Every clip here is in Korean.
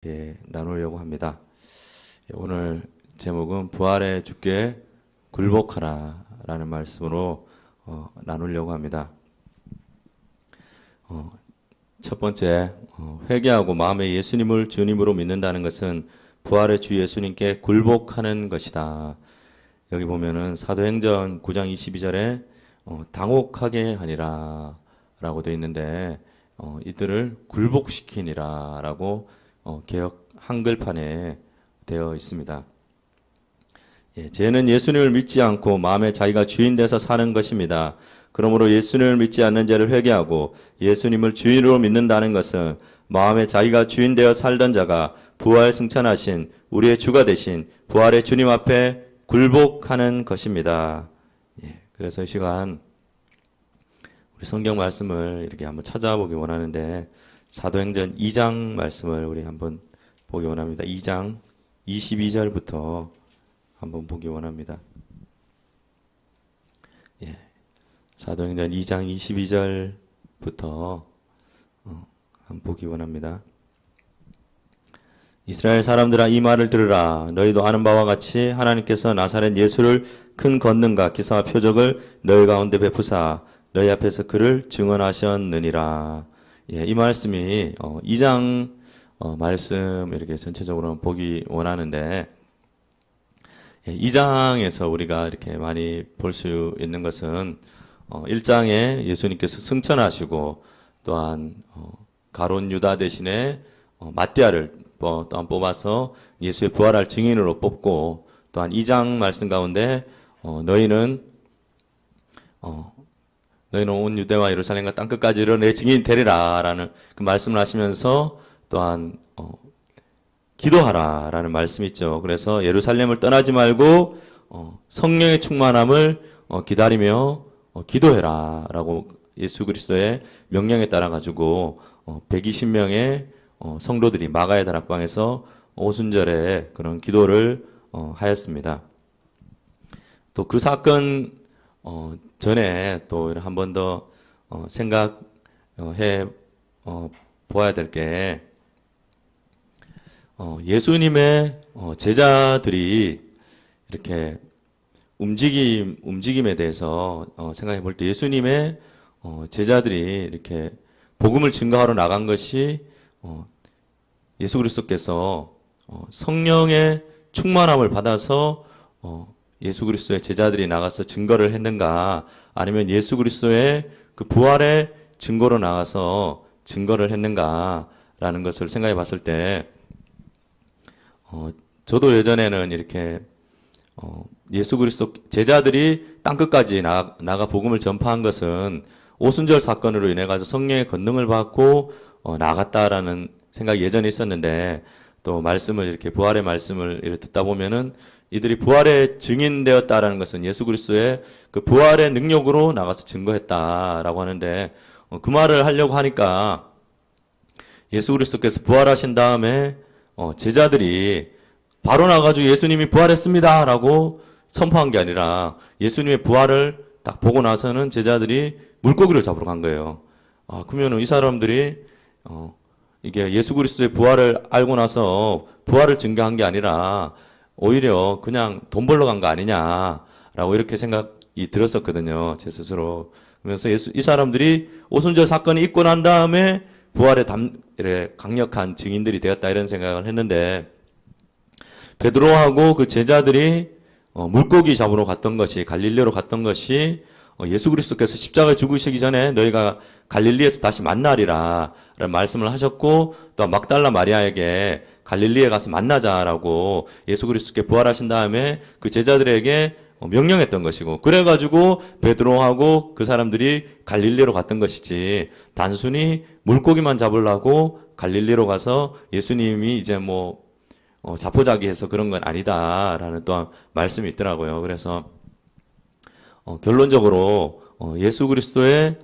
나누려고 합니다. 오늘 제목은 부활의 주께 굴복하라 라는 말씀으로 나누려고 합니다. 첫 번째, 회개하고 마음에 예수님을 주님으로 믿는다는 것은 부활의 주 예수님께 굴복하는 것이다. 여기 보면은 사도행전 9장 22절에 당혹하게 하니라 라고 되어 있는데 이들을 굴복시키니라 라고 개역 한글판에 되어 있습니다. 죄는 예수님을 믿지 않고 마음에 자기가 주인 돼서 사는 것입니다. 그러므로 예수님을 믿지 않는 죄를 회개하고 예수님을 주인으로 믿는다는 것은 마음에 자기가 주인 되어 살던 자가 부활 승천하신 우리의 주가 되신 부활의 주님 앞에 굴복하는 것입니다. 그래서 이 시간 우리 성경 말씀을 이렇게 한번 찾아보기 원하는데 사도행전 2장 말씀을 우리 한번 보기 원합니다. 2장 22절부터 한번 보기 원합니다. 사도행전 2장 22절부터 한번 보기 원합니다. 이스라엘 사람들아 이 말을 들으라. 너희도 아는 바와 같이 하나님께서 나사렛 예수를 큰 권능과 기사와 표적을 너희 가운데 베푸사 너희 앞에서 그를 증언하셨느니라. 이 말씀이 2장 말씀 이렇게 전체적으로 보기 원하는데 2장에서 우리가 이렇게 많이 볼 수 있는 것은 1장에 예수님께서 승천하시고 또한 가룟 유다 대신에 마띠아를 또한 뽑아서 예수의 부활할 증인으로 뽑고 또한 2장 말씀 가운데 너희는 온 유대와 예루살렘과 땅끝까지로 내 증인이 되리라 라는 그 말씀을 하시면서 또한 기도하라 라는 말씀이 있죠. 그래서 예루살렘을 떠나지 말고 성령의 충만함을 기다리며 기도해라 라고 예수 그리스도의 명령에 따라 가지고 120명의 성도들이 마가의 다락방에서 오순절에 그런 기도를 하였습니다. 또 그 사건 전에 또 한 번 더 생각해 보아야 될 게 예수님의 제자들이 이렇게 움직임에 대해서 생각해 볼 때 예수님의 제자들이 이렇게 복음을 증거하러 나간 것이 예수 그리스도께서 성령의 충만함을 받아서 예수 그리스도의 제자들이 나가서 증거를 했는가 아니면 예수 그리스도의 그 부활의 증거로 나가서 증거를 했는가라는 것을 생각해 봤을 때 저도 예전에는 이렇게 예수 그리스도 제자들이 땅끝까지 나가 복음을 전파한 것은 오순절 사건으로 인해 가지고 성령의 권능을 받고 나갔다라는 생각이 예전에 있었는데 또 말씀을 이렇게 부활의 말씀을 이렇게 듣다 보면은 이들이 부활의 증인되었다라는 것은 예수 그리스도의 그 부활의 능력으로 나가서 증거했다라고 하는데 그 말을 하려고 하니까 예수 그리스도께서 부활하신 다음에 제자들이 바로 나가지고 예수님이 부활했습니다라고 선포한 게 아니라 예수님의 부활을 딱 보고 나서는 제자들이 물고기를 잡으러 간 거예요. 그러면 이 사람들이 이게 예수 그리스도의 부활을 알고 나서 부활을 증거한 게 아니라 오히려 그냥 돈 벌러 간 거 아니냐라고 이렇게 생각이 들었었거든요. 제 스스로. 그래서 이 사람들이 오순절 사건이 있고 난 다음에 부활의 이렇게 강력한 증인들이 되었다 이런 생각을 했는데 베드로하고 그 제자들이 물고기 잡으러 갔던 것이 갈릴리로 갔던 것이 예수 그리스도께서 십자가에 죽으시기 전에 너희가 갈릴리에서 다시 만나리라 라는 말씀을 하셨고 또 막달라 마리아에게 갈릴리에 가서 만나자라고 예수 그리스도께 부활하신 다음에 그 제자들에게 명령했던 것이고 그래가지고 베드로하고 그 사람들이 갈릴리로 갔던 것이지 단순히 물고기만 잡으려고 갈릴리로 가서 예수님이 이제 자포자기해서 그런 건 아니다라는 또한 말씀이 있더라고요. 그래서 결론적으로 예수 그리스도의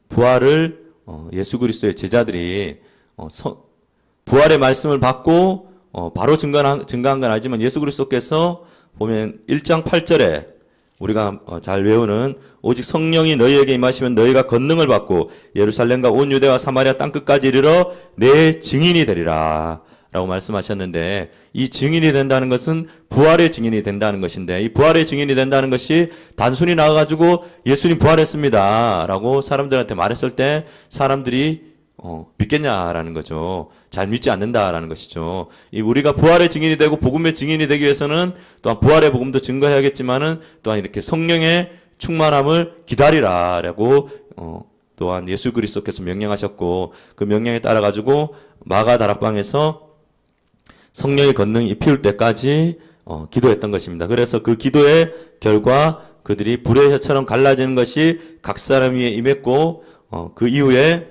부활을 예수 그리스도의 제자들이 부활의 말씀을 받고 바로 증거한 건 아니지만 예수 그리스도께서 보면 1장 8절에 우리가 잘 외우는 오직 성령이 너희에게 임하시면 너희가 권능을 받고 예루살렘과 온 유대와 사마리아 땅끝까지 이르러 내 증인이 되리라 라고 말씀하셨는데, 이 증인이 된다는 것은 부활의 증인이 된다는 것인데, 이 부활의 증인이 된다는 것이 단순히 나와가지고 예수님 부활했습니다 라고 사람들한테 말했을 때 사람들이 믿겠냐라는 거죠. 잘 믿지 않는다라는 것이죠. 이 우리가 부활의 증인이 되고 복음의 증인이 되기 위해서는 또한 부활의 복음도 증거해야겠지만은 또한 이렇게 성령의 충만함을 기다리라라고 또한 예수 그리스도께서 명령하셨고, 그 명령에 따라 가지고 마가 다락방에서 성령의 권능이 피울 때까지 기도했던 것입니다. 그래서 그 기도의 결과 그들이 불의 혀처럼 갈라지는 것이 각 사람 위에 임했고, 그 이후에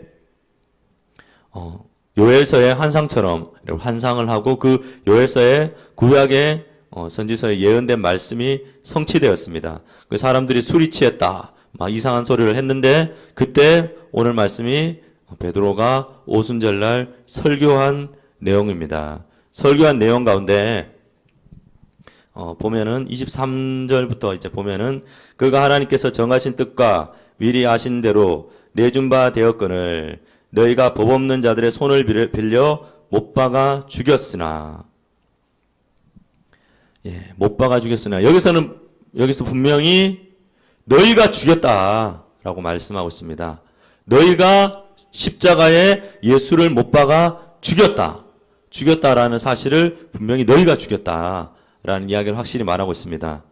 요엘서의 환상처럼 환상을 하고 그 요엘서의 구약의 선지서에 예언된 말씀이 성취되었습니다. 그 사람들이 술이 취했다, 막 이상한 소리를 했는데, 그때 오늘 말씀이 베드로가 오순절날 설교한 내용입니다. 설교한 내용 가운데 보면은 23절부터 이제 보면은 그가 하나님께서 정하신 뜻과 미리 아신 대로 내준 바 되었거늘 너희가 법 없는 자들의 손을 빌려 못 박아 죽였으나, 못 박아 죽였으나, 여기서 분명히 너희가 죽였다라고 말씀하고 있습니다. 너희가 십자가에 예수를 못 박아 죽였다라는 사실을 분명히 너희가 죽였다라는 이야기를 확실히 말하고 있습니다.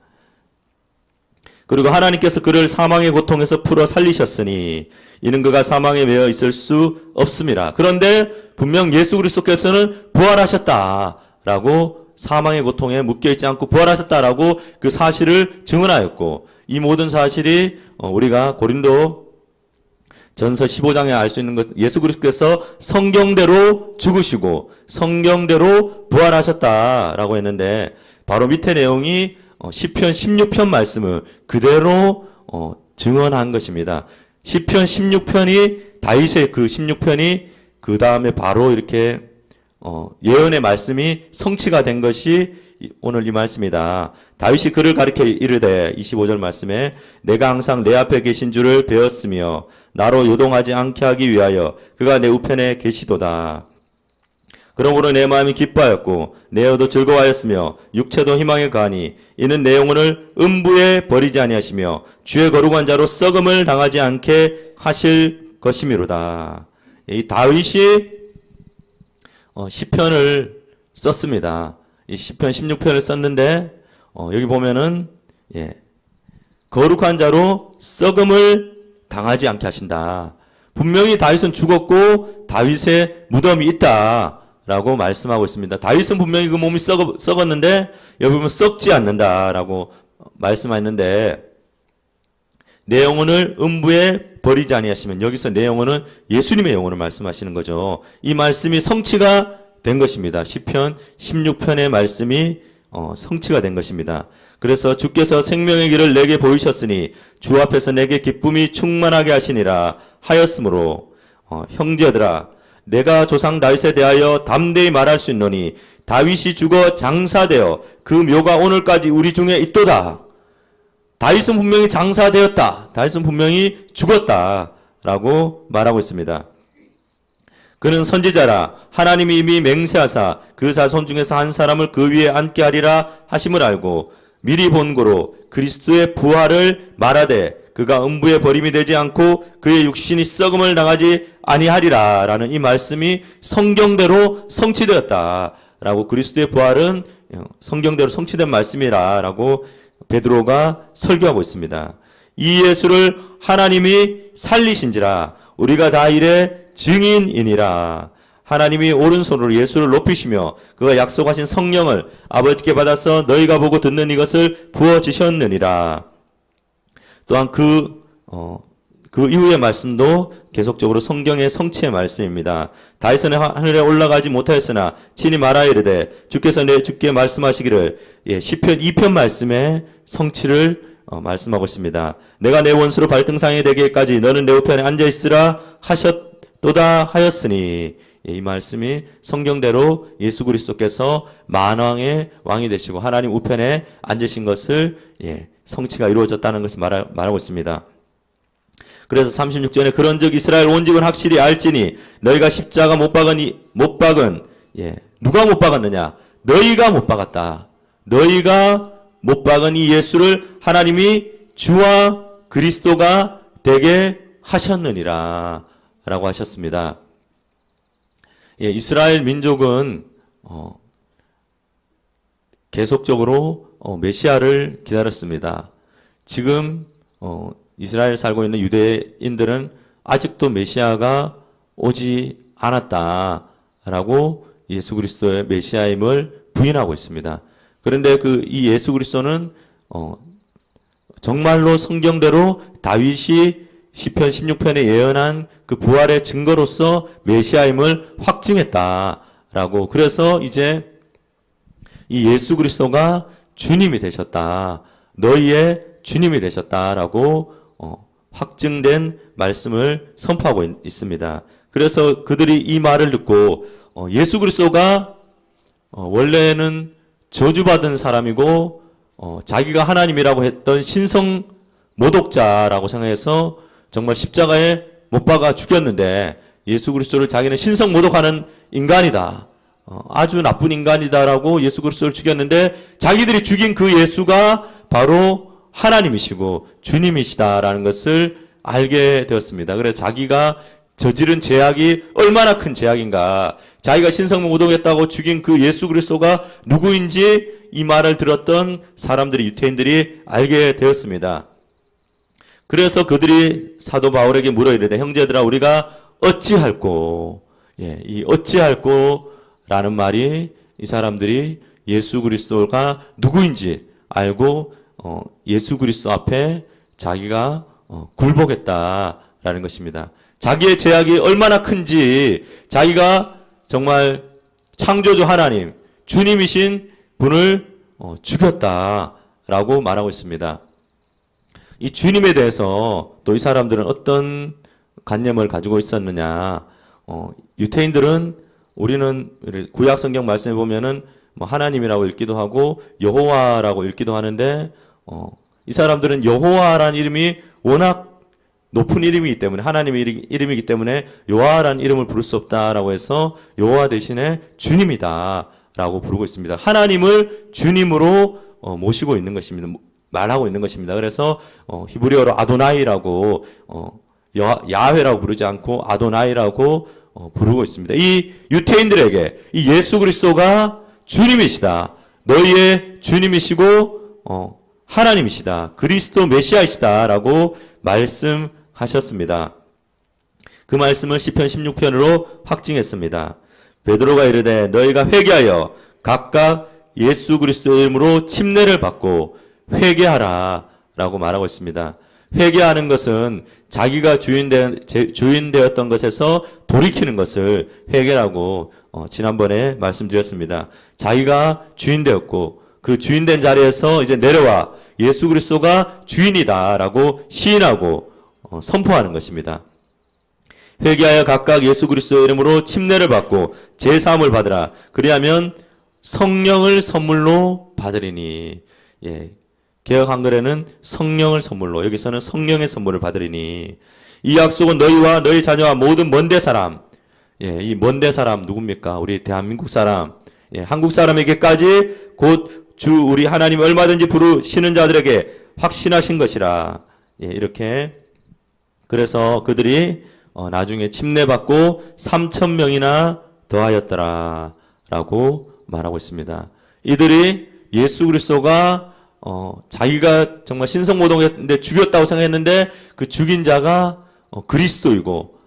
그리고 하나님께서 그를 사망의 고통에서 풀어 살리셨으니 이는 그가 사망에 매여 있을 수 없음이라. 그런데 분명 예수 그리스도께서는 부활하셨다라고, 사망의 고통에 묶여있지 않고 부활하셨다라고 그 사실을 증언하였고, 이 모든 사실이 우리가 고린도 전서 15장에 알 수 있는 것, 예수 그리스도께서 성경대로 죽으시고 성경대로 부활하셨다라고 했는데, 바로 밑에 내용이 시편 16편 말씀을 그대로 증언한 것입니다. 시편 16편이 다윗의 그 16편이 그 다음에 바로 이렇게 예언의 말씀이 성취가 된 것이 오늘 이 말씀이다. 다윗이 그를 가리켜 이르되 25절 말씀에 내가 항상 내 앞에 계신 줄을 배웠으며 나로 요동하지 않게 하기 위하여 그가 내 우편에 계시도다. 그러므로 내 마음이 기뻐하였고 내 혀도 즐거워하였으며 육체도 희망에 거하니 이는 내 영혼을 음부에 버리지 아니하시며 주의 거룩한 자로 썩음을 당하지 않게 하실 것이미로다. 이 다윗이 시편을 썼습니다. 이 시편 16편을 썼는데 여기 보면은 거룩한 자로 썩음을 당하지 않게 하신다. 분명히 다윗은 죽었고 다윗의 무덤이 있다 라고 말씀하고 있습니다. 다윗은 분명히 그 몸이 썩었는데 여기 보면 썩지 않는다라고 말씀하였는데, 내 영혼을 음부에 버리지 아니하시면, 여기서 내 영혼은 예수님의 영혼을 말씀하시는 거죠. 이 말씀이 성취가 된 것입니다. 시편 16편의 말씀이 성취가 된 것입니다. 그래서 주께서 생명의 길을 내게 보이셨으니 주 앞에서 내게 기쁨이 충만하게 하시니라 하였으므로 형제들아 내가 조상 다윗에 대하여 담대히 말할 수 있노니 다윗이 죽어 장사되어 그 묘가 오늘까지 우리 중에 있도다. 다윗은 분명히 장사되었다. 다윗은 분명히 죽었다라고 말하고 있습니다. 그는 선지자라 하나님이 이미 맹세하사 그 자손 중에서 한 사람을 그 위에 앉게 하리라 하심을 알고 미리 본고로 그리스도의 부활을 말하되 그가 음부에 버림이 되지 않고 그의 육신이 썩음을 당하지 아니하리라 라는 이 말씀이 성경대로 성취되었다라고, 그리스도의 부활은 성경대로 성취된 말씀이라 라고 베드로가 설교하고 있습니다. 이 예수를 하나님이 살리신지라 우리가 다 이래 증인이니라. 하나님이 오른손으로 예수를 높이시며 그가 약속하신 성령을 아버지께 받아서 너희가 보고 듣는 이것을 부어주셨느니라. 또한 그 이후의 말씀도 계속적으로 성경의 성취의 말씀입니다. 다윗은 하늘에 올라가지 못하였으나 친히 말하여 이르되 주께서 내 주께 말씀하시기를, 시편 2편 말씀의 성취를 말씀하고 있습니다. 내가 내 원수로 발등상에 되기까지 너는 내 우편에 앉아있으라 하셨도다 하였으니, 이 말씀이 성경대로 예수 그리스도께서 만왕의 왕이 되시고 하나님 우편에 앉으신 것을 성취가 이루어졌다는 것을 말하고 있습니다. 그래서 36절에 그런즉 이스라엘 온 집은 확실히 알지니 너희가 십자가 못 박은 누가 못 박았느냐? 너희가 못 박았다. 너희가 못 박은 이 예수를 하나님이 주와 그리스도가 되게 하셨느니라 라고 하셨습니다. 예, 이스라엘 민족은 계속적으로 메시아를 기다렸습니다. 지금 이스라엘 살고 있는 유대인들은 아직도 메시아가 오지 않았다라고 예수 그리스도의 메시아임을 부인하고 있습니다. 그런데 이 예수 그리스도는 정말로 성경대로 다윗이 시편 16편에 예언한 그 부활의 증거로서 메시아임을 확증했다라고, 그래서 이제 이 예수 그리스도가 주님이 되셨다, 너희의 주님이 되셨다라고 확증된 말씀을 선포하고 있습니다. 그래서 그들이 이 말을 듣고 예수 그리스도가 원래는 저주받은 사람이고 자기가 하나님이라고 했던 신성 모독자라고 생각해서 정말 십자가에 못 박아 죽였는데, 예수 그리스도를 자기는 신성 모독하는 인간이다, 아주 나쁜 인간이다라고 예수 그리스도를 죽였는데, 자기들이 죽인 그 예수가 바로 하나님이시고 주님이시다라는 것을 알게 되었습니다. 그래서 자기가 저지른 죄악이 얼마나 큰 죄악인가, 자기가 신성 모독했다고 죽인 그 예수 그리스도가 누구인지 이 말을 들었던 사람들이, 유태인들이 알게 되었습니다. 그래서 그들이 사도 바울에게 물어 이르되, 형제들아 우리가 어찌할꼬. 이 어찌할꼬라는 말이 이 사람들이 예수 그리스도가 누구인지 알고 예수 그리스도 앞에 자기가 굴복했다라는 것입니다. 자기의 죄악이 얼마나 큰지, 자기가 정말 창조주 하나님, 주님이신 분을 죽였다라고 말하고 있습니다. 이 주님에 대해서 또 이 사람들은 어떤 관념을 가지고 있었느냐? 유태인들은, 우리는 구약 성경 말씀에 보면은 뭐 하나님이라고 읽기도 하고 여호와라고 읽기도 하는데, 이 사람들은 여호와라는 이름이 워낙 높은 이름이기 때문에, 하나님의 이름이기 때문에 여호와라는 이름을 부를 수 없다라고 해서 여호와 대신에 주님이다라고 부르고 있습니다. 하나님을 주님으로 모시고 있는 것입니다. 말하고 있는 것입니다. 그래서 히브리어로 아도나이라고, 야훼라고 부르지 않고 아도나이라고 부르고 있습니다. 이 유태인들에게 이 예수 그리스도가 주님이시다, 너희의 주님이시고 하나님이시다, 그리스도 메시아이시다라고 말씀하셨습니다. 그 말씀을 시편 16편으로 확증했습니다. 베드로가 이르되 너희가 회개하여 각각 예수 그리스도의 이름으로 침례를 받고 회개하라 라고 말하고 있습니다. 회개하는 것은 자기가 주인되었던 것에서 돌이키는 것을 회개라고 지난번에 말씀드렸습니다. 자기가 주인되었고 그 주인된 자리에서 이제 내려와 예수 그리스도가 주인이다라고 시인하고 선포하는 것입니다. 회개하여 각각 예수 그리스도의 이름으로 침례를 받고 제사함을 받으라. 그리하면 성령을 선물로 받으리니. 개역 한글에는 성령을 선물로, 여기서는 성령의 선물을 받으리니. 이 약속은 너희와 너희 자녀와 모든 먼데 사람, 이 먼데 사람 누굽니까? 우리 대한민국 사람, 한국 사람에게까지 곧 주 우리 하나님 얼마든지 부르시는 자들에게 확신하신 것이라. 이렇게. 그래서 그들이 나중에 침례받고 3,000명이나 더하였더라 라고 말하고 있습니다. 이들이 예수 그리스도가 자기가 정말 신성모독했는데 죽였다고 생각했는데 그 죽인 자가 그리스도이고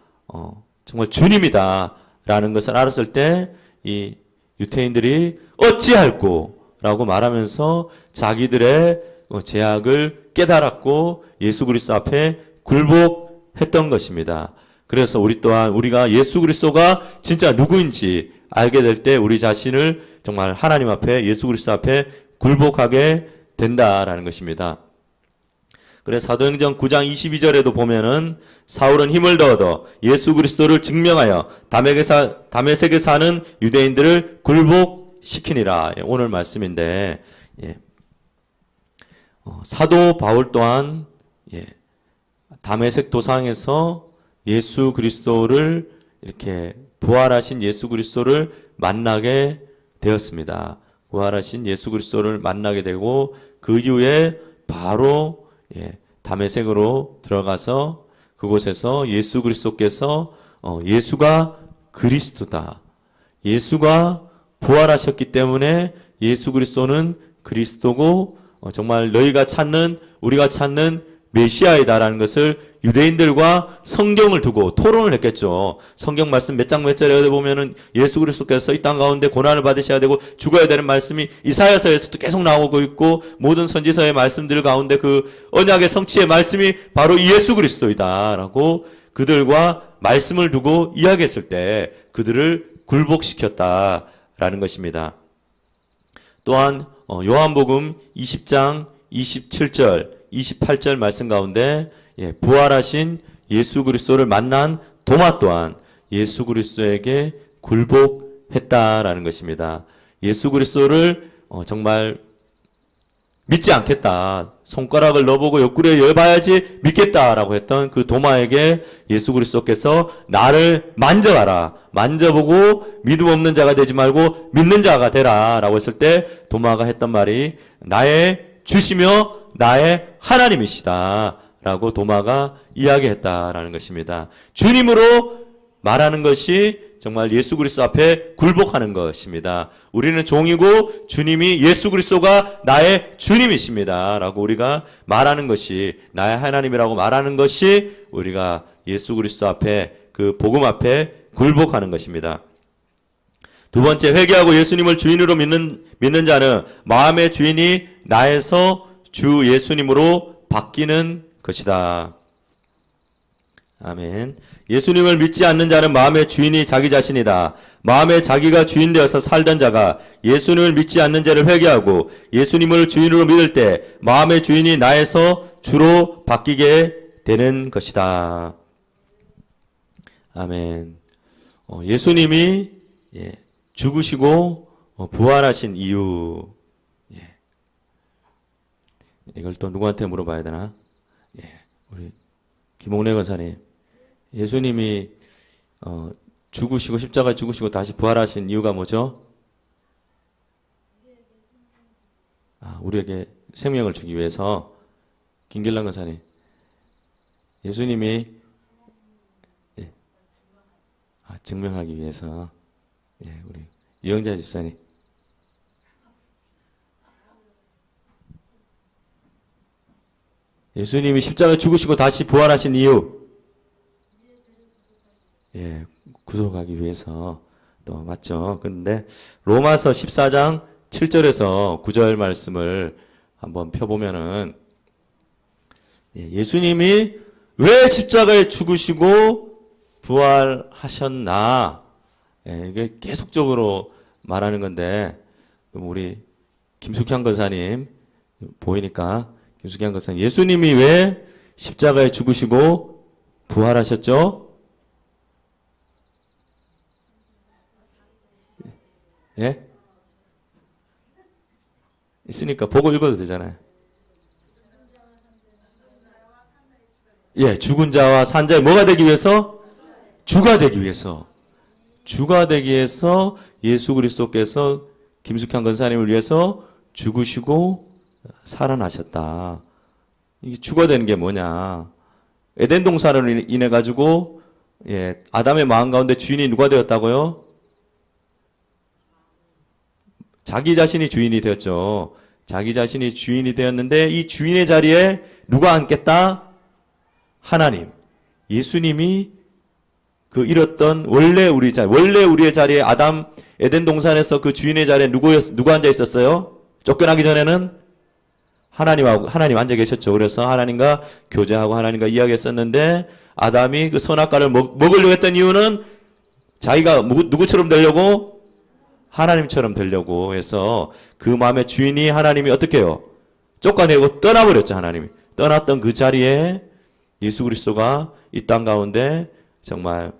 정말 주님이다 라는 것을 알았을 때 이 유태인들이 어찌할꼬 라고 말하면서 자기들의 죄악을 깨달았고 예수 그리스도 앞에 굴복했던 것입니다. 그래서 우리 또한 우리가 예수 그리스도가 진짜 누구인지 알게 될 때 우리 자신을 정말 하나님 앞에, 예수 그리스도 앞에 굴복하게 된다라는 것입니다. 그래서 사도행전 9장 22절에도 보면은 사울은 힘을 더 얻어 예수 그리스도를 증명하여 다메섹에 사는 유대인들을 굴복시키니라. 오늘 말씀인데, 사도 바울 또한 다메섹 도상에서 예수 그리스도를 이렇게 부활하신 예수 그리스도를 만나게 되었습니다. 부활하신 예수 그리스도를 만나게 되고 그 이후에 바로 다메섹으로 들어가서 그곳에서 예수 그리스도께서 예수가 그리스도다. 예수가 부활하셨기 때문에 예수 그리스도는 그리스도고 정말 너희가 찾는 우리가 찾는 메시아이다라는 것을 유대인들과 성경을 두고 토론을 했겠죠. 성경 말씀 몇 장 몇 절에 보면은 예수 그리스도께서 이 땅 가운데 고난을 받으셔야 되고 죽어야 되는 말씀이 이사야서에서도 계속 나오고 있고 모든 선지서의 말씀들 가운데 그 언약의 성취의 말씀이 바로 예수 그리스도이다라고 그들과 말씀을 두고 이야기했을 때 그들을 굴복시켰다라는 것입니다. 또한 요한복음 20장 27절 28절 말씀 가운데 부활하신 예수 그리스도를 만난 도마 또한 예수 그리스도에게 굴복했다라는 것입니다. 예수 그리스도를 정말 믿지 않겠다. 손가락을 넣어보고 옆구리에 열봐야지 믿겠다라고 했던 그 도마에게 예수 그리스도께서 나를 만져봐라. 만져보고 믿음 없는 자가 되지 말고 믿는 자가 되라 라고 했을 때 도마가 했던 말이 나의 주시며 나의 하나님이시다 라고 도마가 이야기했다라는 것입니다. 주님으로 말하는 것이 정말 예수 그리스도 앞에 굴복하는 것입니다. 우리는 종이고 주님이 예수 그리스도가 나의 주님이십니다 라고 우리가 말하는 것이 나의 하나님이라고 말하는 것이 우리가 예수 그리스도 앞에 그 복음 앞에 굴복하는 것입니다. 두 번째, 회개하고 예수님을 주인으로 믿는 자는 마음의 주인이 나에서 주 예수님으로 바뀌는 것이다. 아멘. 예수님을 믿지 않는 자는 마음의 주인이 자기 자신이다. 마음에 자기가 주인 되어서 살던 자가 예수님을 믿지 않는 자를 회개하고 예수님을 주인으로 믿을 때 마음의 주인이 나에서 주로 바뀌게 되는 것이다. 아멘. 예수님이 죽으시고 부활하신 이유, 이걸 또 누구한테 물어봐야 되나? 우리 김홍래 권사님, 예수님이 죽으시고 십자가에 죽으시고 다시 부활하신 이유가 뭐죠? 우리에게 생명을 주기 위해서. 김길란 권사님, 예수님이 증명하기 위해서. 우리 이영자 집사님, 예수님이 십자가에 죽으시고 다시 부활하신 이유, 구속하기 위해서. 또 맞죠? 근데 로마서 14장 7절에서 9절 말씀을 한번 펴보면은 예수님이 왜 십자가에 죽으시고 부활하셨나, 이게 계속적으로 말하는 건데, 우리 김숙현 권사님 보이니까, 김숙현 권사님, 예수님이 왜 십자가에 죽으시고 부활하셨죠? 있으니까 보고 읽어도 되잖아요. 죽은 자와 산 자의 뭐가 되기 위해서? 주가 되기 위해서. 주가 되기 위해서 예수 그리스도께서 김숙현 권사님을 위해서 죽으시고 살아나셨다. 이게 주가 되는 게 뭐냐? 에덴 동산으로 인해 가지고 아담의 마음 가운데 주인이 누가 되었다고요? 자기 자신이 주인이 되었죠. 자기 자신이 주인이 되었는데 이 주인의 자리에 누가 앉겠다? 하나님. 예수님이 그 잃었던 원래 우리의 자리에 아담 에덴 동산에서 그 주인의 자리에 누가 앉아 있었어요? 쫓겨나기 전에는 하나님 앉아 계셨죠. 그래서 하나님과 교제하고 하나님과 이야기했었는데 아담이 그 선악과를 먹으려고 했던 이유는 자기가 누구처럼 되려고? 하나님처럼 되려고 해서 그 마음의 주인이 하나님이 어떻게 해요? 쫓아내고 떠나버렸죠. 하나님이. 떠났던 그 자리에 예수 그리스도가 이 땅 가운데 정말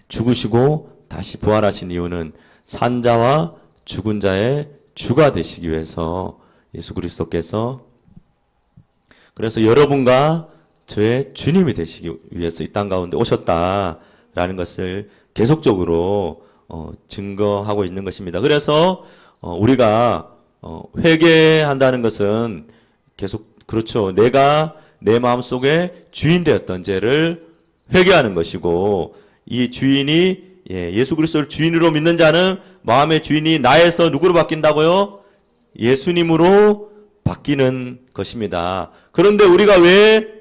죽으시고 다시 부활하신 이유는 산자와 죽은 자의 주가 되시기 위해서 예수 그리스도께서, 그래서 여러분과 저의 주님이 되시기 위해서 이 땅 가운데 오셨다라는 것을 계속적으로 증거하고 있는 것입니다. 그래서 우리가 회개한다는 것은 계속 그렇죠. 내가 내 마음속에 주인 되었던 죄를 회개하는 것이고 이 주인이 예수 그리스도를 주인으로 믿는 자는 마음의 주인이 나에서 누구로 바뀐다고요? 예수님으로 바뀌는 것입니다. 그런데 우리가 왜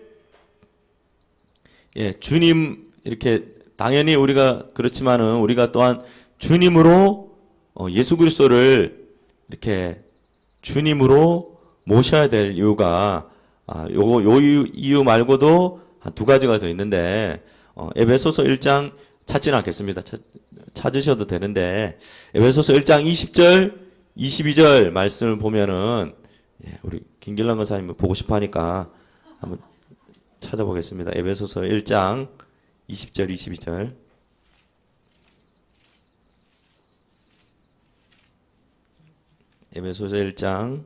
주님 이렇게 당연히 우리가 그렇지만은 우리가 또한 주님으로 예수 그리스도를 이렇게 주님으로 모셔야 될 이유가 요 이유 말고도 한 두 가지가 더 있는데 에베소서 1장 찾지는 않겠습니다. 찾으셔도 되는데 에베소서 1장 20절 22절 말씀을 보면은 우리 김길란 권사님 보고 싶어 하니까 한번 찾아보겠습니다. 에베소서 1장 20절 22절 에베소서 1장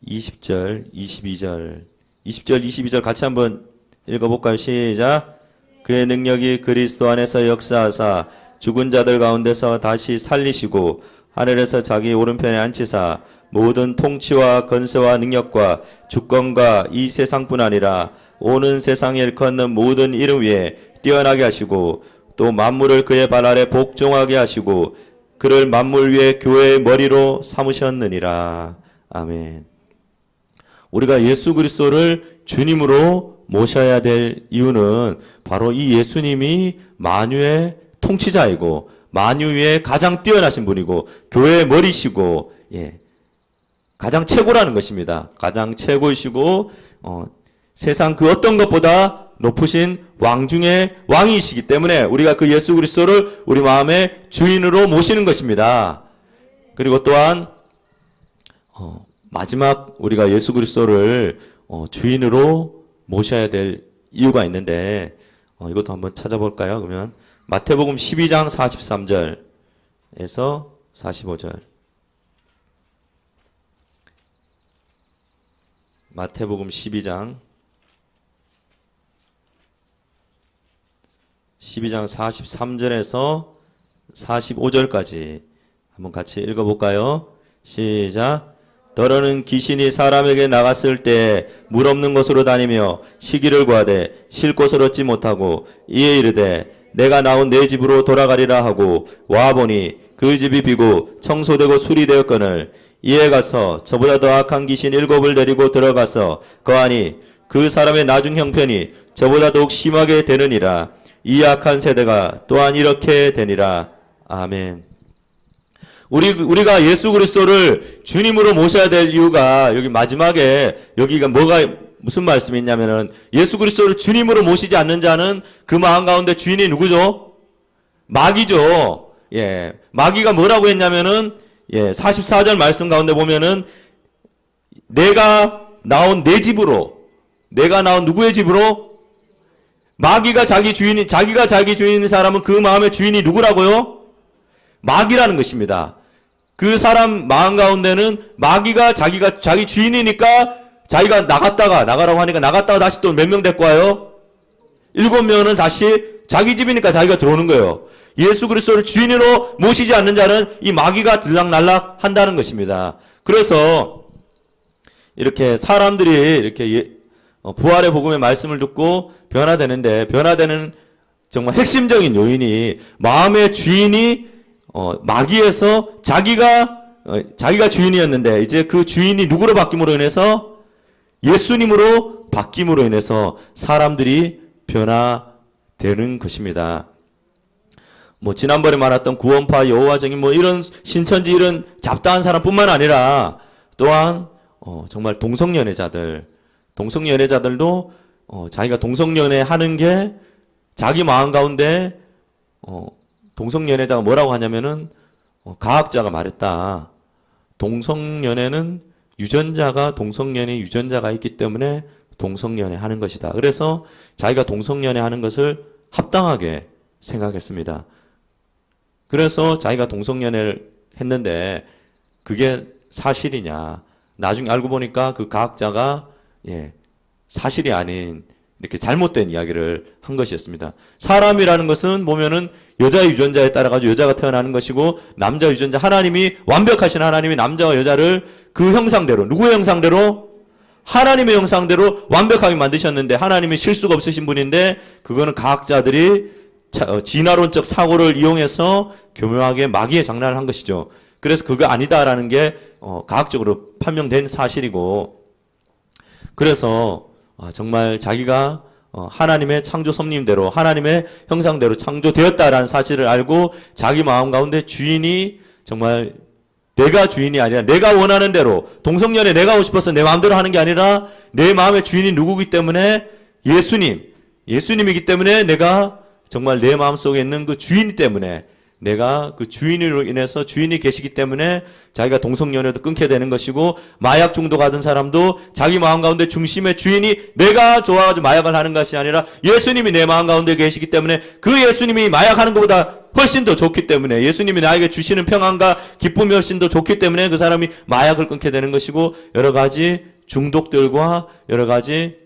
20절 22절 20절 22절 같이 한번 읽어볼까요? 시작. 그의 능력이 그리스도 안에서 역사하사 죽은 자들 가운데서 다시 살리시고 하늘에서 자기 오른편에 앉히사 모든 통치와 권세와 능력과 주권과 이 세상뿐 아니라 오는 세상에 일컫는 모든 이름 위에 뛰어나게 하시고 또 만물을 그의 발 아래 복종하게 하시고 그를 만물 위에 교회의 머리로 삼으셨느니라. 아멘. 우리가 예수 그리스도를 주님으로 모셔야 될 이유는 바로 이 예수님이 만유의 통치자이고 만유 위에 가장 뛰어나신 분이고 교회의 머리시고 가장 최고라는 것입니다. 가장 최고이시고 세상 그 어떤 것보다 높으신 왕 중의 왕이시기 때문에 우리가 그 예수 그리스도를 우리 마음의 주인으로 모시는 것입니다. 그리고 또한 마지막 우리가 예수 그리스도를 주인으로 모셔야 될 이유가 있는데 이것도 한번 찾아볼까요? 그러면 마태복음 12장 43절에서 45절 마태복음 12장 43절에서 45절까지 한번 같이 읽어볼까요? 시작. 더러는 귀신이 사람에게 나갔을 때 물 없는 곳으로 다니며 시기를 구하되 쉴 곳을 얻지 못하고 이에 이르되 내가 나온 내 집으로 돌아가리라 하고 와보니 그 집이 비고 청소되고 수리되었거늘 이에 가서 저보다 더 악한 귀신 7을 데리고 들어가서 거하니 그 사람의 나중 형편이 저보다 더욱 심하게 되느니라. 이 악한 세대가 또한 이렇게 되니라. 아멘. 우리가 예수 그리스도를 주님으로 모셔야 될 이유가 여기 마지막에 여기가 무슨 말씀이 있냐면은 예수 그리스도를 주님으로 모시지 않는 자는 그 마음 가운데 주인이 누구죠? 마귀죠. 마귀가 뭐라고 했냐면은 44절 말씀 가운데 보면은 내가 나온 내 집으로 내가 나온 누구의 집으로? 마귀가 자기가 자기 주인인 사람은 그 마음의 주인이 누구라고요? 마귀라는 것입니다. 그 사람 마음 가운데는 마귀가 자기 주인이니까 자기가 나가라고 하니까 나갔다가 다시 또 몇 명 데리고 와요? 7명은 다시 자기 집이니까 자기가 들어오는 거예요. 예수 그리스도를 주인으로 모시지 않는 자는 이 마귀가 들락날락 한다는 것입니다. 그래서 이렇게 사람들이 이렇게 부활의 복음의 말씀을 듣고 변화되는 정말 핵심적인 요인이 마음의 주인이 마귀에서 자기가 주인이었는데 이제 그 주인이 누구로 바뀜으로 인해서 예수님으로 바뀜으로 인해서 사람들이 변화되는 것입니다. 지난번에 말했던 구원파, 여호와적인 이런 신천지 이런 잡다한 사람뿐만 아니라 또한 정말 동성연애자들도 자기가 동성연애 하는 게 자기 마음 가운데 동성연애자가 뭐라고 하냐면은 과학자가 말했다. 동성연애는 동성연애 유전자가 있기 때문에 동성연애 하는 것이다. 그래서 자기가 동성연애 하는 것을 합당하게 생각했습니다. 그래서 자기가 동성연애를 했는데 그게 사실이냐. 나중에 알고 보니까 그 과학자가 사실이 아닌 이렇게 잘못된 이야기를 한 것이었습니다. 사람이라는 것은 보면은 여자 유전자에 따라 가지고 여자가 태어나는 것이고, 남자 유전자, 하나님이 완벽하신 하나님이 남자와 여자를 그 형상대로, 누구의 형상대로? 하나님의 형상대로 완벽하게 만드셨는데, 하나님이 실수가 없으신 분인데 그거는 과학자들이 진화론적 사고를 이용해서 교묘하게 마귀의 장난을 한 것이죠. 그래서 그거 아니다라는 게 과학적으로 판명된 사실이고, 그래서 정말 자기가 하나님의 창조 섭리대로 하나님의 형상대로 창조되었다라는 사실을 알고 자기 마음 가운데 주인이 정말 내가 주인이 아니라 내가 원하는 대로, 동성연애 내가 하고 싶어서 내 마음대로 하는 게 아니라 내 마음의 주인이 누구기 때문에 예수님이기 때문에 내가 정말 내 마음속에 있는 그 주인 때문에, 내가 그 주인으로 인해서 주인이 계시기 때문에 자기가 동성연애도 끊게 되는 것이고, 마약 중독하던 사람도 자기 마음 가운데 중심의 주인이 내가 좋아가지고 마약을 하는 것이 아니라 예수님이 내 마음 가운데 계시기 때문에, 그 예수님이 마약하는 것보다 훨씬 더 좋기 때문에, 예수님이 나에게 주시는 평안과 기쁨이 훨씬 더 좋기 때문에 그 사람이 마약을 끊게 되는 것이고, 여러 가지 중독들과 여러 가지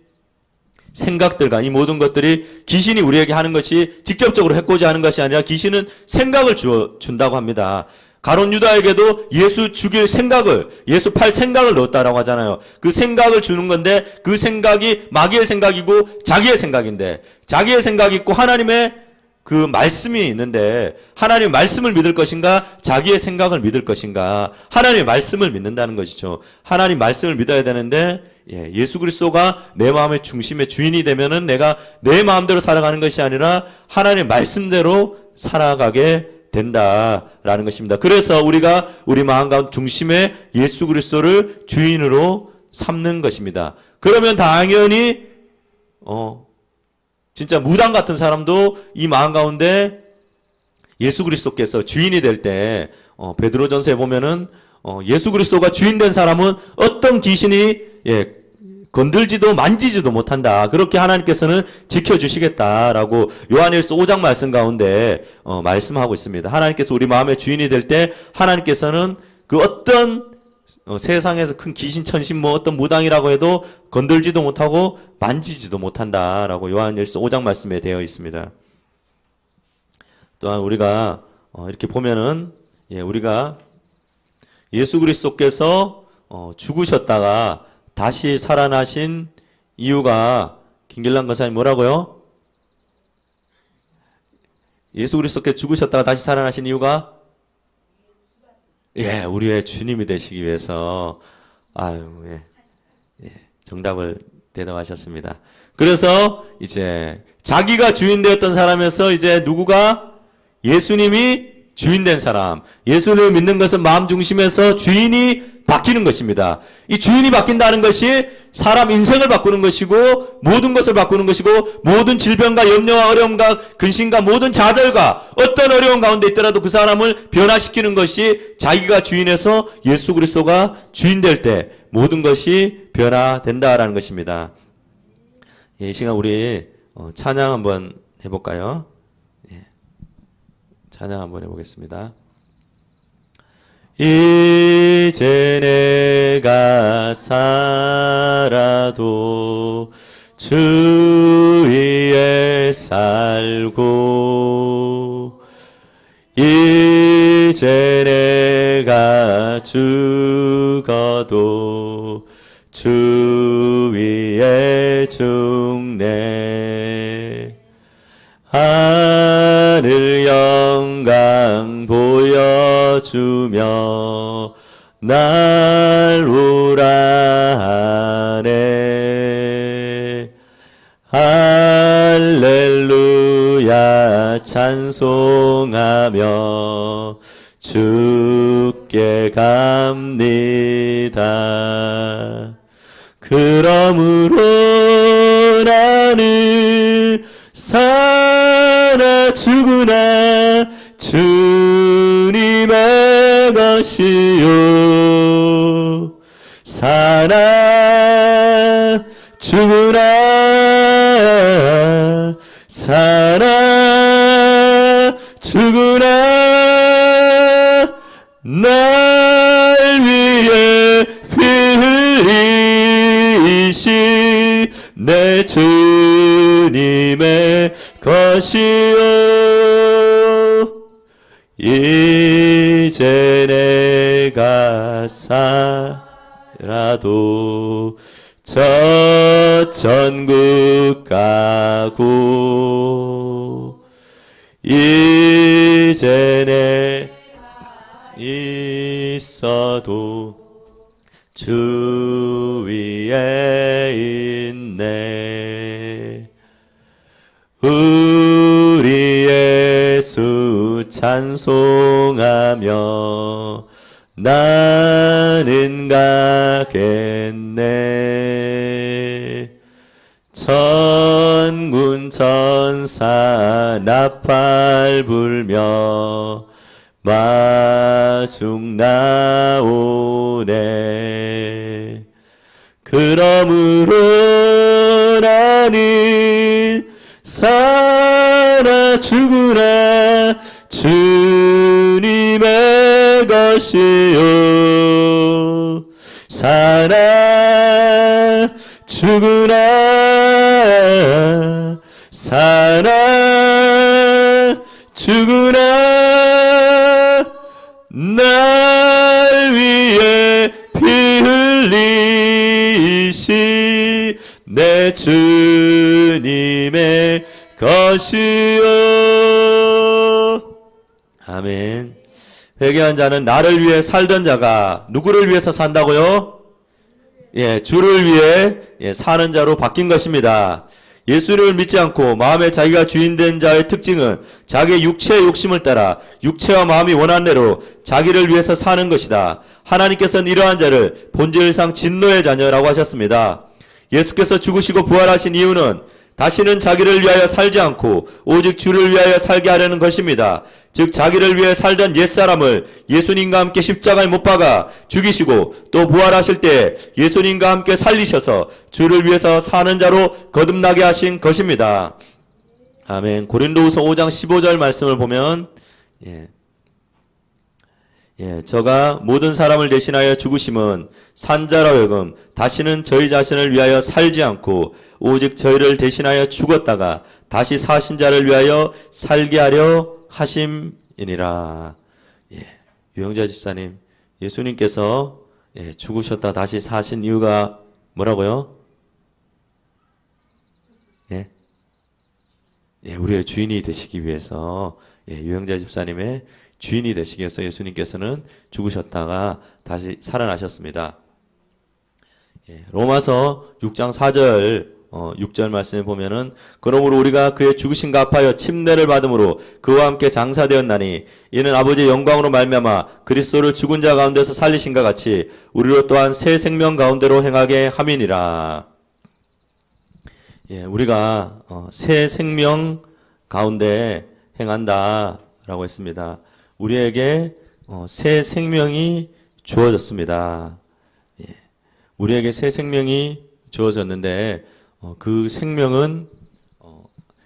생각들과 이 모든 것들이 귀신이 우리에게 하는 것이 직접적으로 해코지 하는 것이 아니라 귀신은 생각을 준다고 합니다. 가룟 유다에게도 예수 죽일 생각을, 예수 팔 생각을 넣었다라고 하잖아요. 그 생각을 주는 건데, 그 생각이 마귀의 생각이고 자기의 생각인데, 자기의 생각이 있고 하나님의 그 말씀이 있는데, 하나님의 말씀을 믿을 것인가 자기의 생각을 믿을 것인가? 하나님의 말씀을 믿는다는 것이죠. 하나님 말씀을 믿어야 되는데, 예수 그리스도가 내 마음의 중심의 주인이 되면은 내가 내 마음대로 살아가는 것이 아니라 하나님의 말씀대로 살아가게 된다라는 것입니다. 그래서 우리가 우리 마음 가운데 중심에 예수 그리스도를 주인으로 삼는 것입니다. 그러면 당연히 진짜 무당 같은 사람도 이 마음 가운데 예수 그리스도께서 주인이 될 때, 베드로전서에 보면은 예수 그리스도가 주인 된 사람은 어떤 귀신이 건들지도 만지지도 못한다. 그렇게 하나님께서는 지켜주시겠다라고 요한일서 5장 말씀 가운데 말씀하고 있습니다. 하나님께서 우리 마음의 주인이 될 때 하나님께서는 그 어떤 세상에서 큰 귀신, 천신, 뭐 어떤 무당이라고 해도 건들지도 못하고 만지지도 못한다라고 요한일서 5장 말씀에 되어 있습니다. 또한 우리가 이렇게 보면은 우리가 예수 그리스도께서 죽으셨다가 다시 살아나신 이유가, 김길란 권사님 뭐라고요? 예수 그리스도께서 죽으셨다가 다시 살아나신 이유가 우리의 주님이 되시기 위해서. 정답을 대답하셨습니다. 그래서 이제 자기가 주인 되었던 사람에서 이제 누구가 예수님이 주인 된 사람, 예수를 믿는 것은 마음 중심에서 주인이 바뀌는 것입니다. 이 주인이 바뀐다는 것이 사람 인생을 바꾸는 것이고, 모든 것을 바꾸는 것이고, 모든 질병과 염려와 어려움과 근심과 모든 좌절과 어떤 어려움 가운데 있더라도 그 사람을 변화시키는 것이, 자기가 주인에서 예수 그리스도가 주인 될 때 모든 것이 변화된다라는 것입니다. 이 시간 우리 찬양 한번 해볼까요? 찬양 한번 해보겠습니다. 이제 내가 살아도 주 위에 살고, 이제 내가 죽어도 주 위에 죽네. 하늘 영광 보여주며 날 우라하네. 할렐루야 찬송하며 주께 갑니다. 그러므로 나는 사나 죽으나 주님의 것이요. 사나 죽으나 사나 죽으나 날 위해 피 흘리신 내 주 것이요 이제 내가 살아도 저 천국 가고 이제 내 있어도 주 위에 있네. 우리 예수 찬송하며 나는 가겠네. 천군 천사 나팔 불며 마중 나오네. 그러므로 나는 살아 죽으나 주님의 것이요 살아 죽으나 살아 죽으나 날 위해 피 흘리시 내 주님의 것이요. 아멘. 회개한 자는 나를 위해 살던 자가 누구를 위해서 산다고요? 예, 주를 위해 사는 자로 바뀐 것입니다. 예수를 믿지 않고 마음에 자기가 주인된 자의 특징은 자기의 육체의 욕심을 따라 육체와 마음이 원하는 대로 자기를 위해서 사는 것이다. 하나님께서는 이러한 자를 본질상 진노의 자녀라고 하셨습니다. 예수께서 죽으시고 부활하신 이유는 다시는 자기를 위하여 살지 않고 오직 주를 위하여 살게 하려는 것입니다. 즉 자기를 위해 살던 옛사람을 예수님과 함께 십자가에 못 박아 죽이시고 또 부활하실 때 예수님과 함께 살리셔서 주를 위해서 사는 자로 거듭나게 하신 것입니다. 아멘. 고린도후서 5장 15절 말씀을 보면 저가 모든 사람을 대신하여 죽으심은 산자로 하여금 다시는 저희 자신을 위하여 살지 않고 오직 저희를 대신하여 죽었다가 다시 사신 자를 위하여 살게 하려 하심이니라. 유영자 집사님, 예수님께서 죽으셨다 다시 사신 이유가 뭐라고요? 우리의 주인이 되시기 위해서 유영자 집사님의 주인이 되시기 위해서 예수님께서는 죽으셨다가 다시 살아나셨습니다. 로마서 6장 4절 6절 말씀에 보면은 그러므로 우리가 그의 죽으심과 합하여 침례를 받음으로 그와 함께 장사되었나니 이는 아버지의 영광으로 말미암아 그리스도를 죽은 자 가운데서 살리신과 같이 우리로 또한 새 생명 가운데로 행하게 함이니라. 우리가 새 생명 가운데 행한다라고 했습니다. 우리에게 새 생명이 주어졌습니다. 우리에게 새 생명이 주어졌는데 그 생명은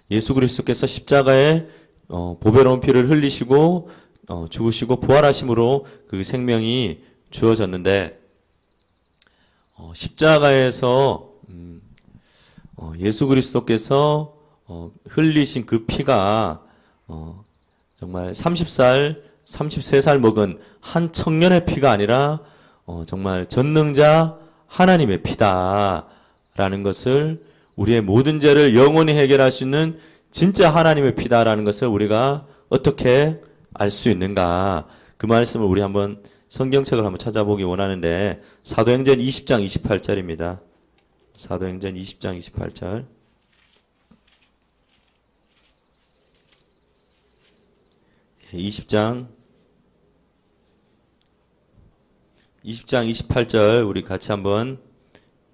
예수 그리스도께서 십자가에 보배로운 피를 흘리시고 죽으시고 부활하심으로 그 생명이 주어졌는데 십자가에서 예수 그리스도께서 흘리신 그 피가 정말 30살, 33살 먹은 한 청년의 피가 아니라 정말 전능자 하나님의 피다라는 것을 우리의 모든 죄를 영원히 해결할 수 있는 진짜 하나님의 피다라는 것을 우리가 어떻게 알 수 있는가? 그 말씀을 우리 한번 성경책을 한번 찾아보기 원하는데 사도행전 20장 28절입니다. 사도행전 20장 28절. 20장 28절 우리 같이 한번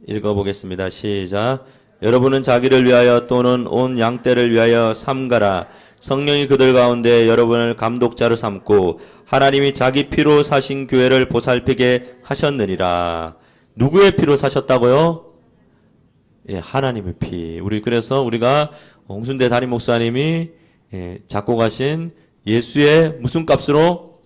읽어보겠습니다. 시작. 여러분은 자기를 위하여 또는 온 양떼를 위하여 삼가라. 성령이 그들 가운데 여러분을 감독자로 삼고 하나님이 자기 피로 사신 교회를 보살피게 하셨느니라. 누구의 피로 사셨다고요? 하나님의 피. 그래서 우리가 홍순대 담임 목사님이 작곡하신 예수의 무슨 값으로?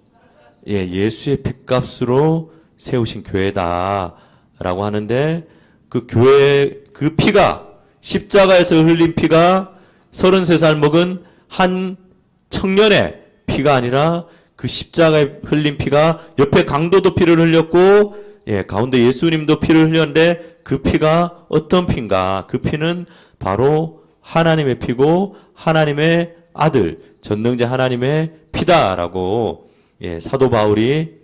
예수의 핏값으로 세우신 교회다라고 하는데 그 교회 그 피가 십자가에서 흘린 피가 33살 먹은 한 청년의 피가 아니라 그 십자가에 흘린 피가 옆에 강도도 피를 흘렸고 가운데 예수님도 피를 흘렸는데 그 피가 어떤 피인가? 그 피는 바로 하나님의 피고 하나님의 아들 전능자 하나님의 피다라고 사도 바울이